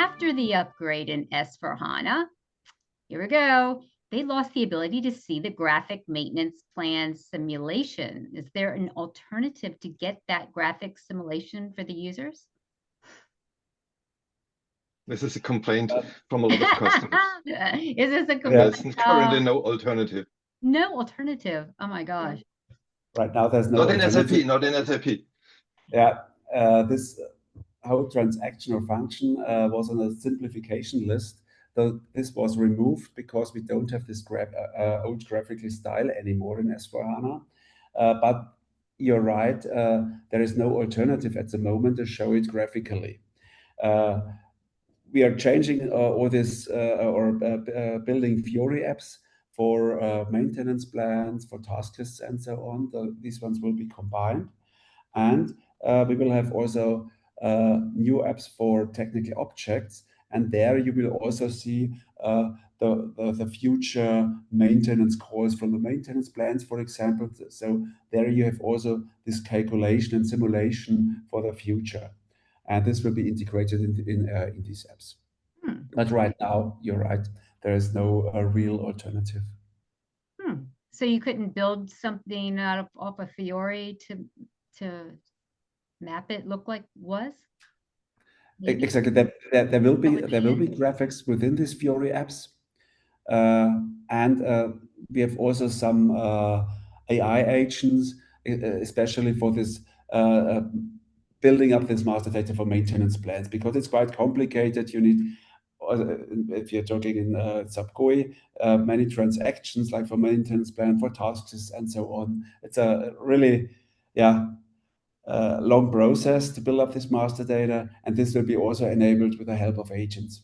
after the upgrade in S/4HANA, here we go, they lost the ability to see the graphic maintenance plan simulation. Is there an alternative to get that graphic simulation for the users? This is a complaint from a lot of customers. Is this a complaint? There's currently no alternative. No alternative. Oh my gosh. Right now, there's no alternative. Not in SAP. Yeah, this whole transaction or function was on a simplification list. So this was removed because we don't have this old graphical style anymore in S/4HANA. But you're right, there is no alternative at the moment to show it graphically. We are changing all this or building Fiori apps for maintenance plans, for task lists, and so on. These ones will be combined. And we will have also new apps for technical objects. And there you will also see the future maintenance calls from the maintenance plans, for example. So there you have also this calculation and simulation for the future. And this will be integrated in these apps. But right now, you're right, there is no real alternative. So you couldn't build something out of a Fiori to map it look like was? Maybe? Exactly. There will be graphics within these Fiori apps, and we have also some AI agents, especially for this building up this master data for maintenance plans, because it's quite complicated. You need, if you're talking in SAP GUI, many transactions like for maintenance plan, for tasks, and so on. It's a really, long process to build up this master data, and this will be also enabled with the help of agents.